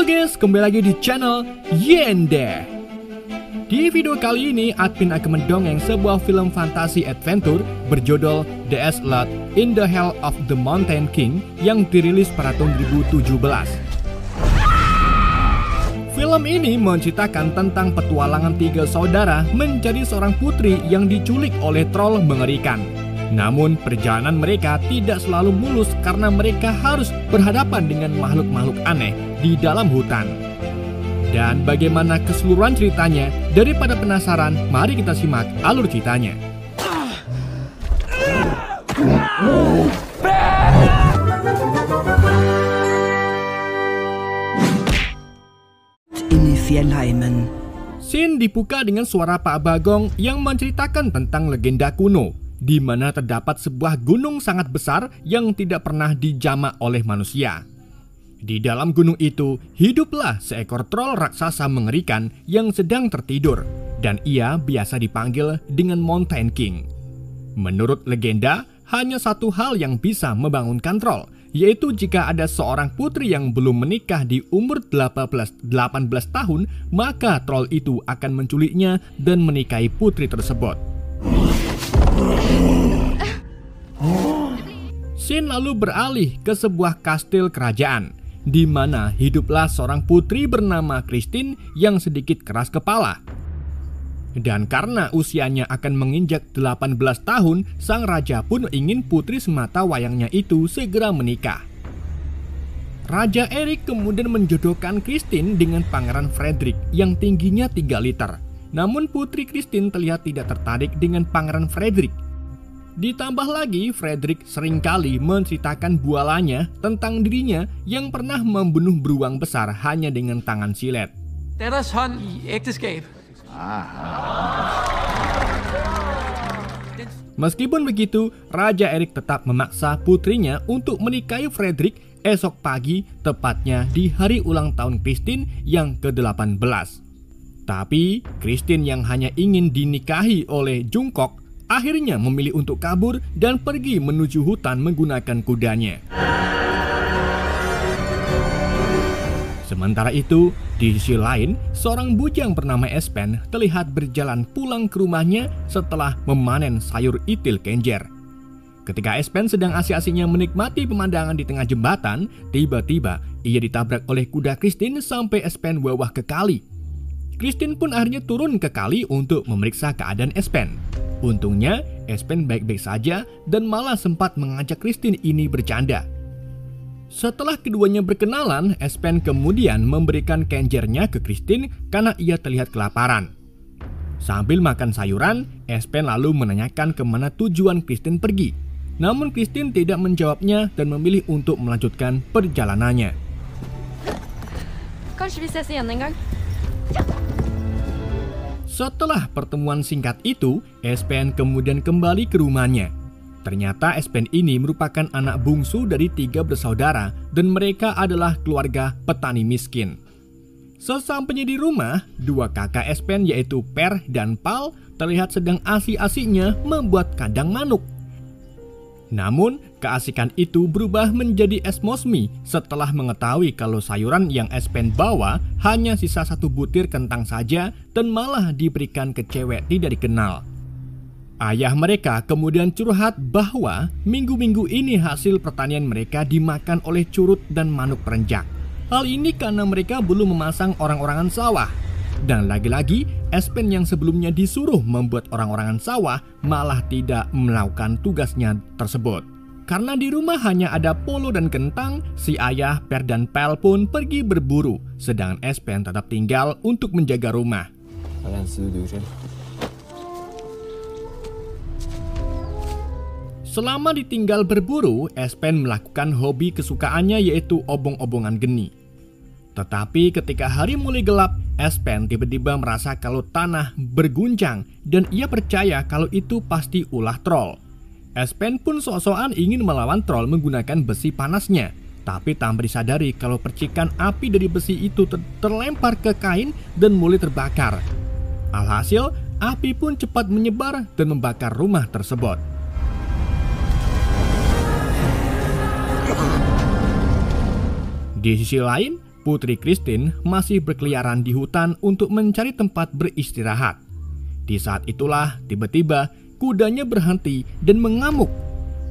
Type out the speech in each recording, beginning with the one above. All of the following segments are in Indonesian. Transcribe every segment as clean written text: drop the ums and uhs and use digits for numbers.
guys, kembali lagi di channel Yende. Di video kali ini, admin akan mendongeng sebuah film fantasi adventure berjudul The Slot in the Hell of the Mountain King yang dirilis pada tahun 2017. Film ini menceritakan tentang petualangan tiga saudara menjadi seorang putri yang diculik oleh troll mengerikan. Namun perjalanan mereka tidak selalu mulus karena mereka harus berhadapan dengan makhluk-makhluk aneh di dalam hutan. Dan bagaimana keseluruhan ceritanya? Daripada penasaran, mari kita simak alur ceritanya. Ini Fjellheimen. Scene dibuka dengan suara Pak Bagong yang menceritakan tentang legenda kuno, di mana terdapat sebuah gunung sangat besar yang tidak pernah dijamah oleh manusia. Di dalam gunung itu, hiduplah seekor troll raksasa mengerikan yang sedang tertidur, dan ia biasa dipanggil dengan Mountain King. Menurut legenda, hanya satu hal yang bisa membangunkan troll, yaitu jika ada seorang putri yang belum menikah di umur 18 tahun, maka troll itu akan menculiknya dan menikahi putri tersebut. Scene lalu beralih ke sebuah kastil kerajaan, di mana hiduplah seorang putri bernama Christine yang sedikit keras kepala. Dan karena usianya akan menginjak 18 tahun, sang raja pun ingin putri semata wayangnya itu segera menikah. Raja Erik kemudian menjodohkan Christine dengan Pangeran Frederick yang tingginya 3 liter. Namun putri Christine terlihat tidak tertarik dengan Pangeran Frederick. Ditambah lagi, Frederick seringkali menceritakan bualannya tentang dirinya yang pernah membunuh beruang besar hanya dengan tangan silet. Datters hånd i ægteskab. Meskipun begitu, Raja Erik tetap memaksa putrinya untuk menikahi Frederick esok pagi, tepatnya di hari ulang tahun Christine yang ke-18. Tapi, Christine yang hanya ingin dinikahi oleh Jungkook akhirnya memilih untuk kabur dan pergi menuju hutan menggunakan kudanya. Sementara itu, di sisi lain, seorang bujang bernama Espen terlihat berjalan pulang ke rumahnya setelah memanen sayur itil kenjer. Ketika Espen sedang asik-asiknya menikmati pemandangan di tengah jembatan, tiba-tiba ia ditabrak oleh kuda Christine sampai Espen wawah ke kali. Christine pun akhirnya turun ke kali untuk memeriksa keadaan Espen. Untungnya, Espen baik-baik saja dan malah sempat mengajak Christine ini bercanda. Setelah keduanya berkenalan, Espen kemudian memberikan kenjernya ke Christine karena ia terlihat kelaparan. Sambil makan sayuran, Espen lalu menanyakan kemana tujuan Christine pergi. Namun Christine tidak menjawabnya dan memilih untuk melanjutkan perjalanannya. Kanskje vi ses igjen en gang. Setelah pertemuan singkat itu, Espen kemudian kembali ke rumahnya. Ternyata Espen ini merupakan anak bungsu dari 3 bersaudara dan mereka adalah keluarga petani miskin. Sesampainya di rumah, 2 kakak Espen yaitu Per dan Pal terlihat sedang asik-asiknya membuat kandang manuk. Namun, keasikan itu berubah menjadi esmosmi setelah mengetahui kalau sayuran yang Espen bawa hanya sisa 1 butir kentang saja dan malah diberikan ke cewek tidak dikenal. Ayah mereka kemudian curhat bahwa minggu-minggu ini hasil pertanian mereka dimakan oleh curut dan manuk perenjak. Hal ini karena mereka belum memasang orang-orangan sawah. Dan lagi-lagi, Espen yang sebelumnya disuruh membuat orang-orangan sawah malah tidak melakukan tugasnya tersebut. Karena di rumah hanya ada polo dan kentang, si ayah, Per dan Pel pun pergi berburu, sedangkan Espen tetap tinggal untuk menjaga rumah. Selama ditinggal berburu, Espen melakukan hobi kesukaannya yaitu obong-obongan geni. Tetapi ketika hari mulai gelap, Espen tiba-tiba merasa kalau tanah berguncang dan ia percaya kalau itu pasti ulah troll. Espen pun sok-sokan ingin melawan troll menggunakan besi panasnya, tapi tanpa disadari kalau percikan api dari besi itu terlempar ke kain dan mulai terbakar. Alhasil, api pun cepat menyebar dan membakar rumah tersebut. Di sisi lain, Putri Christine masih berkeliaran di hutan untuk mencari tempat beristirahat. Di saat itulah tiba-tiba kudanya berhenti dan mengamuk.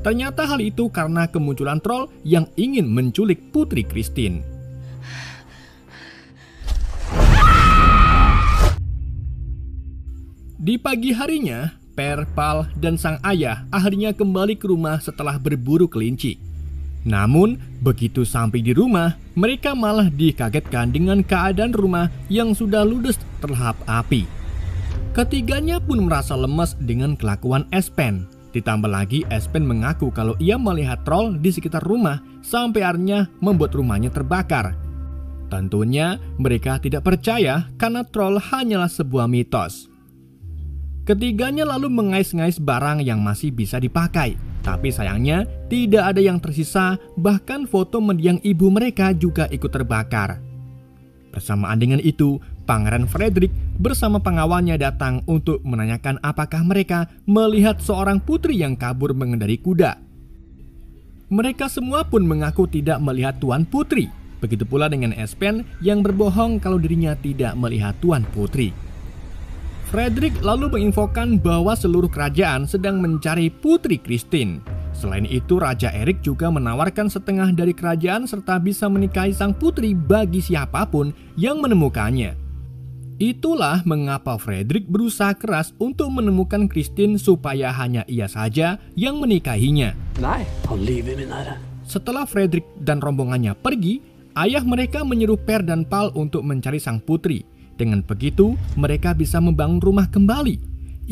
Ternyata hal itu karena kemunculan troll yang ingin menculik Putri Christine. Di pagi harinya, Per, Pal, dan sang ayah akhirnya kembali ke rumah setelah berburu kelinci. Namun, begitu sampai di rumah, mereka malah dikagetkan dengan keadaan rumah yang sudah ludes terlahap api. Ketiganya pun merasa lemas dengan kelakuan Espen. Ditambah lagi Espen mengaku kalau ia melihat troll di sekitar rumah sampai akhirnya membuat rumahnya terbakar. Tentunya mereka tidak percaya karena troll hanyalah sebuah mitos. Ketiganya lalu mengais-ngais barang yang masih bisa dipakai. Tapi sayangnya tidak ada yang tersisa, bahkan foto mendiang ibu mereka juga ikut terbakar. Bersamaan dengan itu, Pangeran Frederick bersama pengawalnya datang untuk menanyakan apakah mereka melihat seorang putri yang kabur mengendari kuda. Mereka semua pun mengaku tidak melihat Tuan Putri. Begitu pula dengan Espen yang berbohong kalau dirinya tidak melihat Tuan Putri. Frederick lalu menginfokan bahwa seluruh kerajaan sedang mencari Putri Christine. Selain itu, Raja Erik juga menawarkan setengah dari kerajaan serta bisa menikahi sang putri bagi siapapun yang menemukannya. Itulah mengapa Frederick berusaha keras untuk menemukan Christine supaya hanya ia saja yang menikahinya. Setelah Frederick dan rombongannya pergi, ayah mereka menyuruh Per dan Pal untuk mencari sang putri. Dengan begitu, mereka bisa membangun rumah kembali.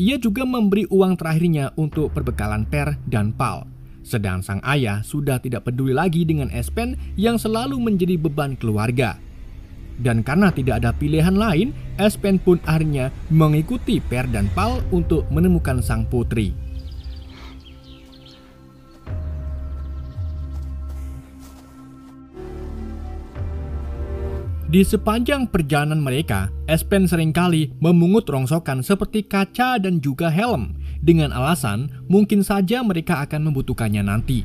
Ia juga memberi uang terakhirnya untuk perbekalan Per dan Pal. Sedang sang ayah sudah tidak peduli lagi dengan Espen yang selalu menjadi beban keluarga. Dan karena tidak ada pilihan lain, Espen pun akhirnya mengikuti Per dan Pal untuk menemukan sang putri. Di sepanjang perjalanan mereka, Espen seringkali memungut rongsokan seperti kaca dan juga helm, dengan alasan mungkin saja mereka akan membutuhkannya nanti.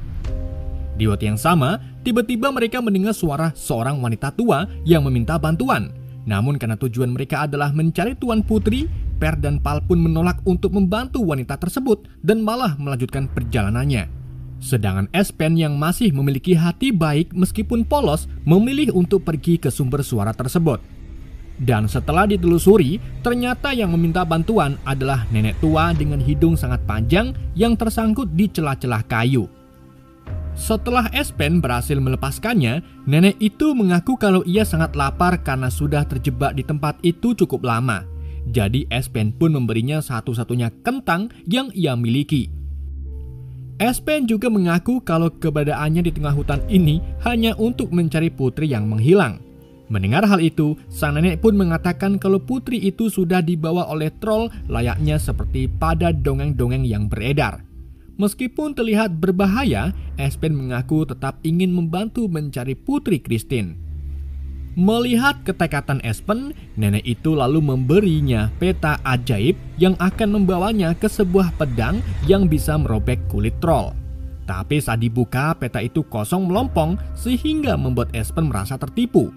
Di waktu yang sama, tiba-tiba mereka mendengar suara seorang wanita tua yang meminta bantuan. Namun karena tujuan mereka adalah mencari Tuan Putri, Per dan Pal pun menolak untuk membantu wanita tersebut dan malah melanjutkan perjalanannya. Sedangkan Espen yang masih memiliki hati baik meskipun polos memilih untuk pergi ke sumber suara tersebut. Dan setelah ditelusuri, ternyata yang meminta bantuan adalah nenek tua dengan hidung sangat panjang yang tersangkut di celah-celah kayu. Setelah Espen berhasil melepaskannya, nenek itu mengaku kalau ia sangat lapar karena sudah terjebak di tempat itu cukup lama. Jadi Espen pun memberinya satu-satunya kentang yang ia miliki. Espen juga mengaku kalau keberadaannya di tengah hutan ini hanya untuk mencari putri yang menghilang. Mendengar hal itu, sang nenek pun mengatakan kalau putri itu sudah dibawa oleh troll layaknya seperti pada dongeng-dongeng yang beredar. Meskipun terlihat berbahaya, Espen mengaku tetap ingin membantu mencari Putri Christine. Melihat ketekatan Espen, nenek itu lalu memberinya peta ajaib yang akan membawanya ke sebuah pedang yang bisa merobek kulit troll. Tapi saat dibuka, peta itu kosong melompong sehingga membuat Espen merasa tertipu.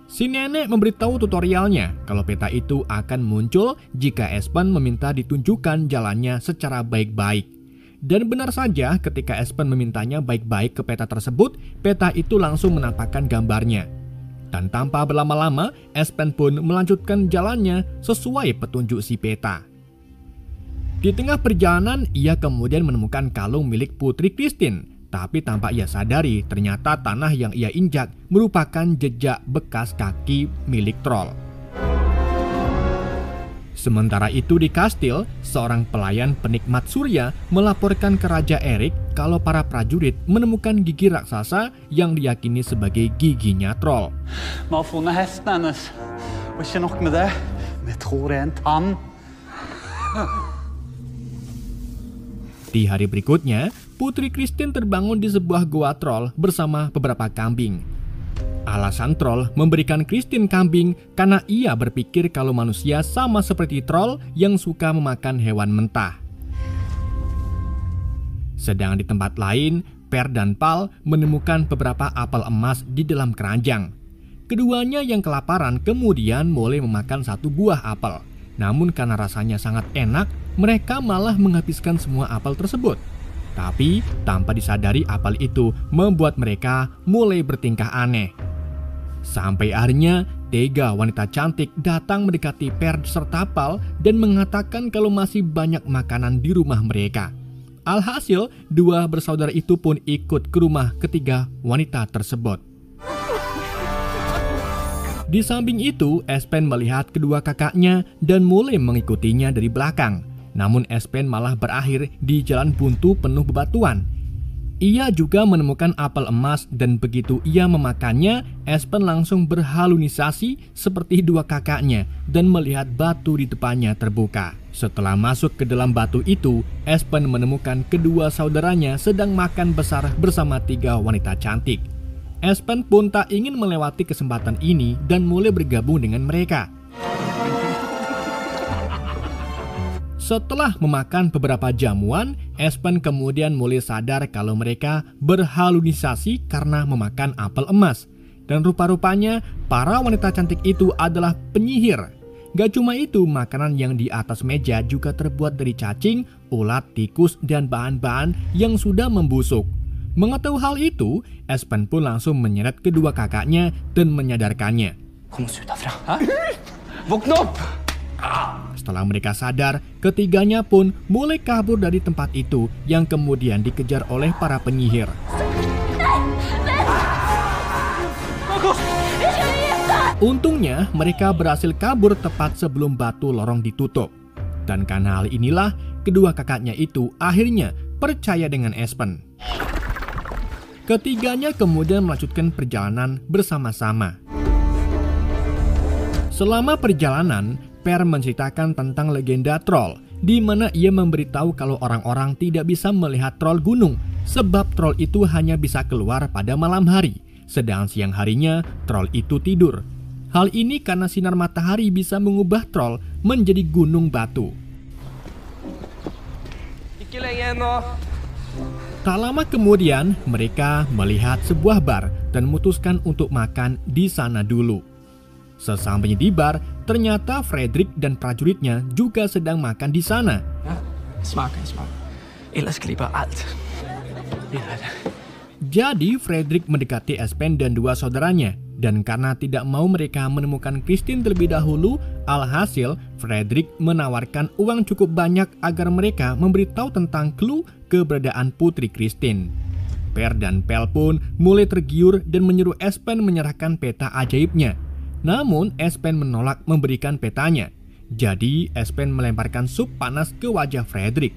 Si nenek memberitahu tutorialnya kalau peta itu akan muncul jika Espen meminta ditunjukkan jalannya secara baik-baik. Dan benar saja, ketika Espen memintanya baik-baik ke peta tersebut, peta itu langsung menampakkan gambarnya. Dan tanpa berlama-lama, Espen pun melanjutkan jalannya sesuai petunjuk si peta. Di tengah perjalanan, ia kemudian menemukan kalung milik Putri Christine. Tapi tanpa ia sadari, ternyata tanah yang ia injak merupakan jejak bekas kaki milik troll. Sementara itu di kastil, seorang pelayan penikmat surya melaporkan ke Raja Erik kalau para prajurit menemukan gigi raksasa yang diyakini sebagai giginya troll. Di hari berikutnya, Putri Christine terbangun di sebuah goa troll bersama beberapa kambing. Alasan troll memberikan Christine kambing karena ia berpikir kalau manusia sama seperti troll yang suka memakan hewan mentah. Sedang di tempat lain, Per dan Pal menemukan beberapa apel emas di dalam keranjang. Keduanya yang kelaparan kemudian mulai memakan satu buah apel. Namun karena rasanya sangat enak, mereka malah menghabiskan semua apel tersebut. Tapi tanpa disadari apel itu membuat mereka mulai bertingkah aneh. Sampai akhirnya 3 wanita cantik datang mendekati Per serta Pal dan mengatakan kalau masih banyak makanan di rumah mereka. Alhasil 2 bersaudara itu pun ikut ke rumah ketiga wanita tersebut. Di samping itu, Espen melihat kedua kakaknya dan mulai mengikutinya dari belakang. Namun Espen malah berakhir di jalan buntu penuh bebatuan. Ia juga menemukan apel emas dan begitu ia memakannya, Espen langsung berhalusinasi seperti 2 kakaknya dan melihat batu di depannya terbuka. Setelah masuk ke dalam batu itu, Espen menemukan kedua saudaranya sedang makan besar bersama 3 wanita cantik. Espen pun tak ingin melewati kesempatan ini dan mulai bergabung dengan mereka. Setelah memakan beberapa jamuan, Espen kemudian mulai sadar kalau mereka berhalusinasi karena memakan apel emas. Dan rupa-rupanya para wanita cantik itu adalah penyihir. Gak cuma itu, makanan yang di atas meja juga terbuat dari cacing, ulat, tikus, dan bahan-bahan yang sudah membusuk. Mengetahui hal itu, Espen pun langsung menyeret kedua kakaknya dan menyadarkannya. Setelah mereka sadar, ketiganya pun mulai kabur dari tempat itu yang kemudian dikejar oleh para penyihir. Untungnya mereka berhasil kabur tepat sebelum batu lorong ditutup. Dan karena hal inilah, kedua kakaknya itu akhirnya percaya dengan Espen. Ketiganya kemudian melanjutkan perjalanan bersama-sama. Selama perjalanan, Per menceritakan tentang legenda troll, di mana ia memberitahu kalau orang-orang tidak bisa melihat troll gunung, sebab troll itu hanya bisa keluar pada malam hari, sedang siang harinya troll itu tidur. Hal ini karena sinar matahari bisa mengubah troll menjadi gunung batu. Tak lama kemudian, mereka melihat sebuah bar dan memutuskan untuk makan di sana dulu. Sesampainya di bar, ternyata Fredrik dan prajuritnya juga sedang makan di sana. Jadi Fredrik mendekati Espen dan 2 saudaranya. Dan karena tidak mau mereka menemukan Christine terlebih dahulu, alhasil Fredrik menawarkan uang cukup banyak agar mereka memberitahu tentang clue keberadaan Putri Christine. Per dan Pel pun mulai tergiur dan menyuruh Espen menyerahkan peta ajaibnya. Namun Espen menolak memberikan petanya. Jadi Espen melemparkan sup panas ke wajah Fredrik.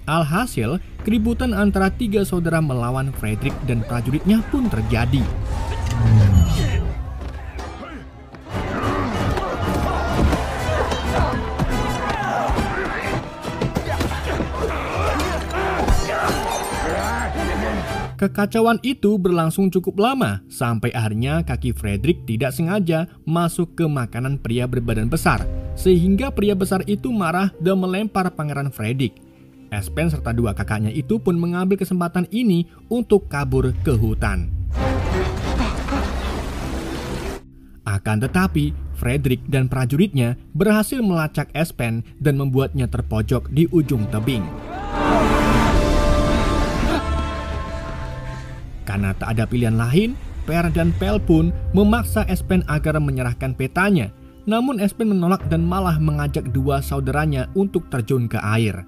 Alhasil, keributan antara 3 saudara melawan Fredrik dan prajuritnya pun terjadi. Kekacauan itu berlangsung cukup lama, sampai akhirnya kaki Fredrik tidak sengaja masuk ke makanan pria berbadan besar, sehingga pria besar itu marah dan melempar pangeran Fredrik. Espen serta 2 kakaknya itu pun mengambil kesempatan ini untuk kabur ke hutan. Akan tetapi, Fredrik dan prajuritnya berhasil melacak Espen dan membuatnya terpojok di ujung tebing. Karena tak ada pilihan lain, Per dan Pel pun memaksa Espen agar menyerahkan petanya. Namun Espen menolak dan malah mengajak 2 saudaranya untuk terjun ke air.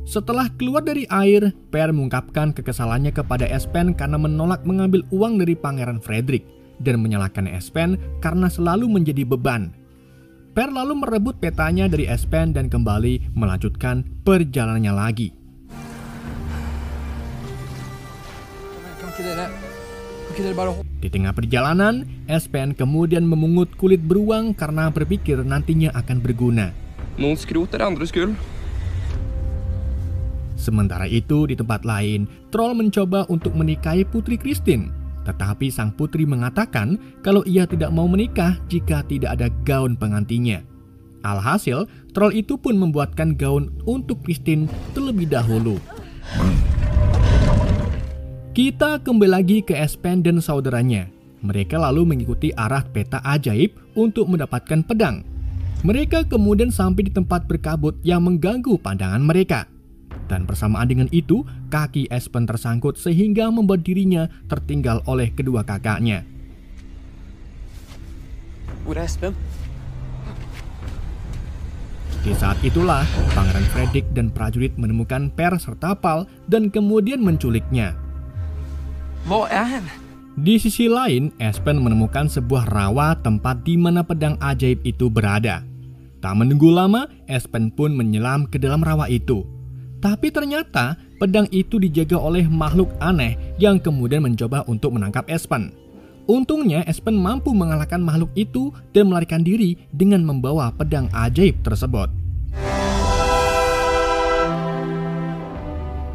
Setelah keluar dari air, Per mengungkapkan kekesalannya kepada Espen karena menolak mengambil uang dari Pangeran Fredrik dan menyalahkan Espen karena selalu menjadi beban. Per lalu merebut petanya dari Espen dan kembali melanjutkan perjalanannya lagi. Di tengah perjalanan, Espen kemudian memungut kulit beruang karena berpikir nantinya akan berguna. Sementara itu, di tempat lain, troll mencoba untuk menikahi Putri Christine. Tetapi sang putri mengatakan kalau ia tidak mau menikah jika tidak ada gaun pengantinnya. Alhasil, troll itu pun membuatkan gaun untuk Christine terlebih dahulu. Kita kembali lagi ke Espen dan saudaranya. Mereka lalu mengikuti arah peta ajaib untuk mendapatkan pedang. Mereka kemudian sampai di tempat berkabut yang mengganggu pandangan mereka. Dan bersamaan dengan itu, kaki Espen tersangkut sehingga membuat dirinya tertinggal oleh kedua kakaknya. Udah, Espen? Di saat itulah, Pangeran Fredrik dan prajurit menemukan Per serta Pal dan kemudian menculiknya. Hvor han? Di sisi lain, Espen menemukan sebuah rawa tempat di mana pedang ajaib itu berada. Tak menunggu lama, Espen pun menyelam ke dalam rawa itu. Tapi ternyata pedang itu dijaga oleh makhluk aneh yang kemudian mencoba untuk menangkap Espen. Untungnya Espen mampu mengalahkan makhluk itu dan melarikan diri dengan membawa pedang ajaib tersebut.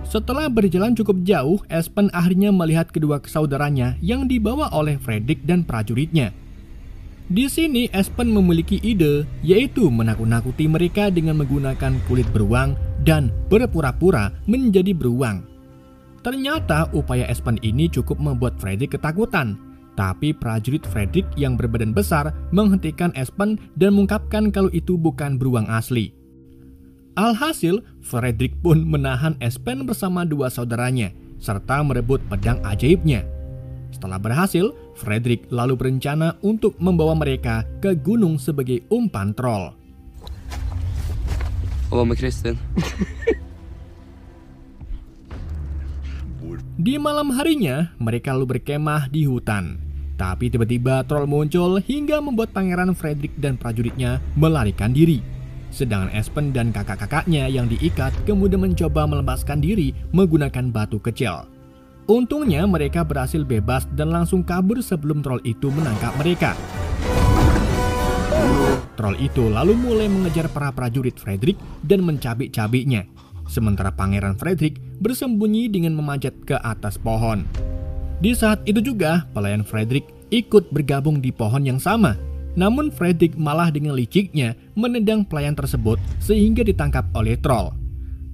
Setelah berjalan cukup jauh, Espen akhirnya melihat kedua saudaranya yang dibawa oleh Fredrik dan prajuritnya. Di sini Espen memiliki ide, yaitu menakut-nakuti mereka dengan menggunakan kulit beruang dan berpura-pura menjadi beruang. Ternyata upaya Espen ini cukup membuat Fredrik ketakutan. Tapi prajurit Fredrik yang berbadan besar menghentikan Espen dan mengungkapkan kalau itu bukan beruang asli. Alhasil, Fredrik pun menahan Espen bersama dua saudaranya, serta merebut pedang ajaibnya. Setelah berhasil, Fredrik lalu berencana untuk membawa mereka ke gunung sebagai umpan troll. Hva med Kristin? Di malam harinya, mereka lalu berkemah di hutan. Tapi tiba-tiba troll muncul hingga membuat Pangeran Fredrik dan prajuritnya melarikan diri. Sedangkan Espen dan kakak-kakaknya yang diikat kemudian mencoba melepaskan diri menggunakan batu kecil. Untungnya mereka berhasil bebas dan langsung kabur sebelum troll itu menangkap mereka. Troll itu lalu mulai mengejar para prajurit Fredrik dan mencabik-cabiknya. Sementara Pangeran Fredrik bersembunyi dengan memanjat ke atas pohon. Di saat itu juga, pelayan Fredrik ikut bergabung di pohon yang sama. Namun Fredrik malah dengan liciknya menendang pelayan tersebut sehingga ditangkap oleh troll.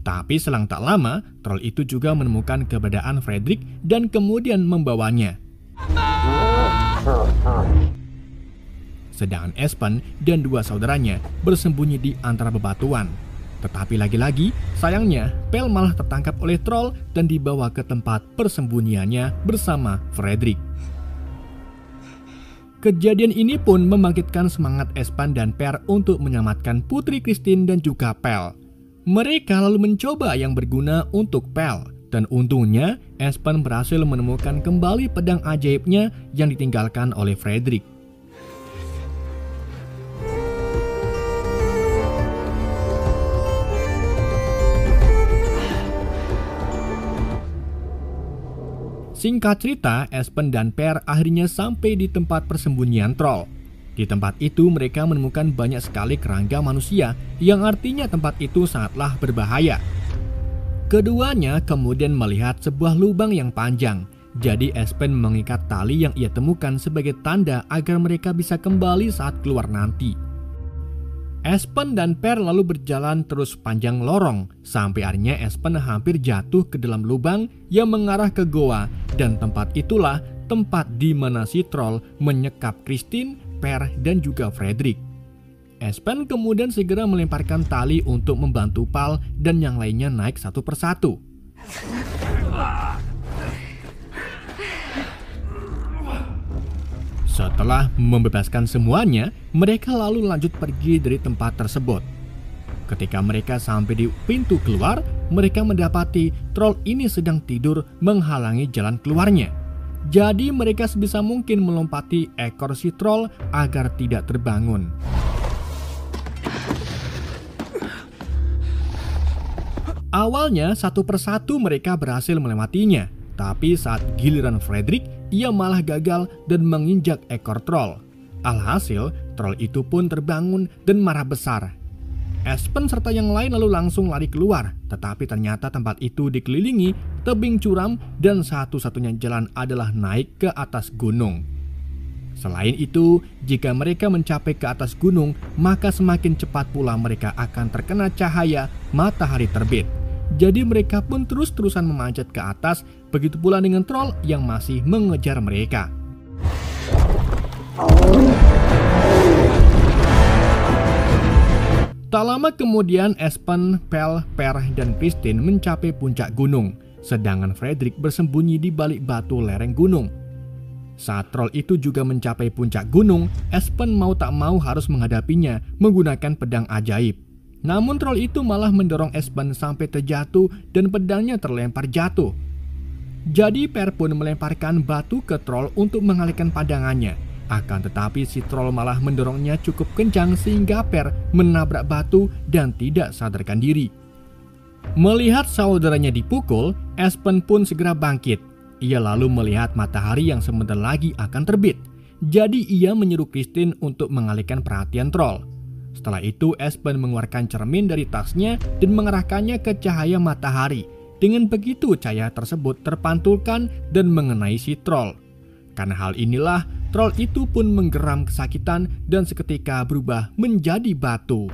Tapi selang tak lama, troll itu juga menemukan keberadaan Fredrik dan kemudian membawanya. Sedangkan Espen dan dua saudaranya bersembunyi di antara bebatuan. Tetapi lagi-lagi, sayangnya, Pel malah tertangkap oleh troll dan dibawa ke tempat persembunyiannya bersama Fredrik. Kejadian ini pun membangkitkan semangat Espen dan Per untuk menyelamatkan Putri Christine dan juga Pel. Mereka lalu mencoba yang berguna untuk Pel, dan untungnya Espen berhasil menemukan kembali pedang ajaibnya yang ditinggalkan oleh Fredrik. Singkat cerita, Espen dan Per akhirnya sampai di tempat persembunyian troll. Di tempat itu mereka menemukan banyak sekali kerangga manusia, yang artinya tempat itu sangatlah berbahaya. Keduanya kemudian melihat sebuah lubang yang panjang. Jadi Espen mengikat tali yang ia temukan sebagai tanda agar mereka bisa kembali saat keluar nanti. Espen dan Per lalu berjalan terus panjang lorong, sampai akhirnya Espen hampir jatuh ke dalam lubang yang mengarah ke goa, dan tempat itulah tempat di mana si troll menyekap Christine, Per, dan juga Fredrik. Espen kemudian segera melemparkan tali untuk membantu Pal dan yang lainnya naik satu persatu. Setelah membebaskan semuanya, mereka lalu lanjut pergi dari tempat tersebut. Ketika mereka sampai di pintu keluar, mereka mendapati troll ini sedang tidur menghalangi jalan keluarnya. Jadi mereka sebisa mungkin melompati ekor si troll agar tidak terbangun. Awalnya satu persatu mereka berhasil melewatinya, tapi saat giliran Fredrik, ia malah gagal dan menginjak ekor troll. Alhasil, troll itu pun terbangun dan marah besar. Espen serta yang lain lalu langsung lari keluar, tetapi ternyata tempat itu dikelilingi tebing curam dan satu-satunya jalan adalah naik ke atas gunung. Selain itu, jika mereka mencapai ke atas gunung, maka semakin cepat pula mereka akan terkena cahaya matahari terbit. Jadi mereka pun terus-terusan memanjat ke atas, begitu pula dengan troll yang masih mengejar mereka. Tak lama kemudian Espen, Pell, Per, dan Christine mencapai puncak gunung, sedangkan Frederick bersembunyi di balik batu lereng gunung. Saat troll itu juga mencapai puncak gunung, Espen mau tak mau harus menghadapinya menggunakan pedang ajaib. Namun troll itu malah mendorong Espen sampai terjatuh dan pedangnya terlempar jatuh. Jadi Per pun melemparkan batu ke troll untuk mengalihkan pandangannya. Akan tetapi si troll malah mendorongnya cukup kencang sehingga Per menabrak batu dan tidak sadarkan diri. Melihat saudaranya dipukul, Espen pun segera bangkit. Ia lalu melihat matahari yang sebentar lagi akan terbit. Jadi ia menyuruh Christine untuk mengalihkan perhatian troll. Setelah itu Espen mengeluarkan cermin dari tasnya dan mengarahkannya ke cahaya matahari. Dengan begitu cahaya tersebut terpantulkan dan mengenai si troll. Karena hal inilah, troll itu pun menggeram kesakitan dan seketika berubah menjadi batu.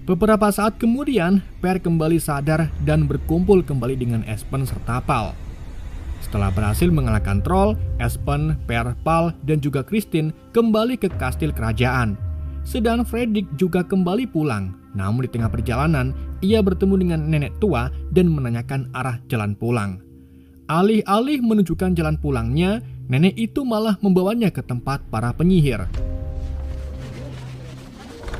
Beberapa saat kemudian, Per kembali sadar dan berkumpul kembali dengan Espen serta Pal. Setelah berhasil mengalahkan troll, Espen, Per, Pal, dan juga Christine kembali ke kastil kerajaan. Sedang Frederick juga kembali pulang. Namun di tengah perjalanan, ia bertemu dengan nenek tua dan menanyakan arah jalan pulang. Alih-alih menunjukkan jalan pulangnya, nenek itu malah membawanya ke tempat para penyihir.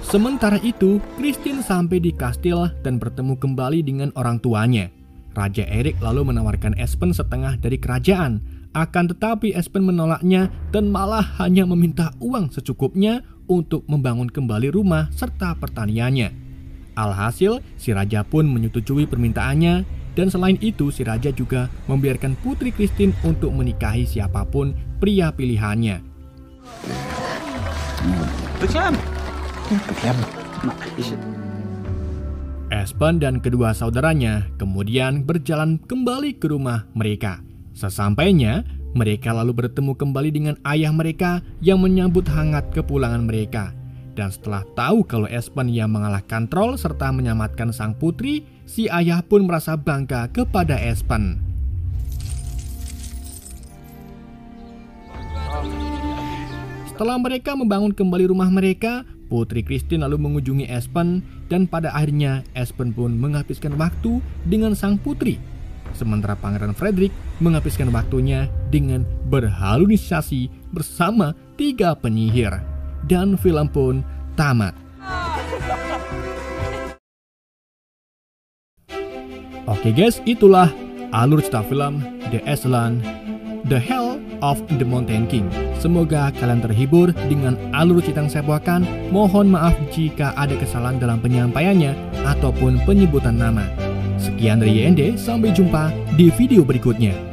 Sementara itu, Christine sampai di kastil dan bertemu kembali dengan orang tuanya. Raja Erik lalu menawarkan Espen setengah dari kerajaan. Akan tetapi Espen menolaknya dan malah hanya meminta uang secukupnya untuk membangun kembali rumah serta pertaniannya. Alhasil, si raja pun menyetujui permintaannya. Dan selain itu, si raja juga membiarkan putri Christine untuk menikahi siapapun pria pilihannya. Espen dan kedua saudaranya kemudian berjalan kembali ke rumah mereka. Sesampainya, mereka lalu bertemu kembali dengan ayah mereka yang menyambut hangat kepulangan mereka. Dan setelah tahu kalau Espen yang mengalahkan troll serta menyelamatkan sang putri, si ayah pun merasa bangga kepada Espen. Setelah mereka membangun kembali rumah mereka, putri Christine lalu mengunjungi Espen dan pada akhirnya Espen pun menghabiskan waktu dengan sang putri. Sementara Pangeran Frederick menghabiskan waktunya dengan berhalusinasi bersama 3 penyihir. Dan film pun tamat. Oke guys, itulah alur cerita film The Aslan, The Hell of the Mountain King. Semoga kalian terhibur dengan alur cerita yang saya bawakan. Mohon maaf jika ada kesalahan dalam penyampaiannya ataupun penyebutan nama. Sekian dari YND, sampai jumpa di video berikutnya.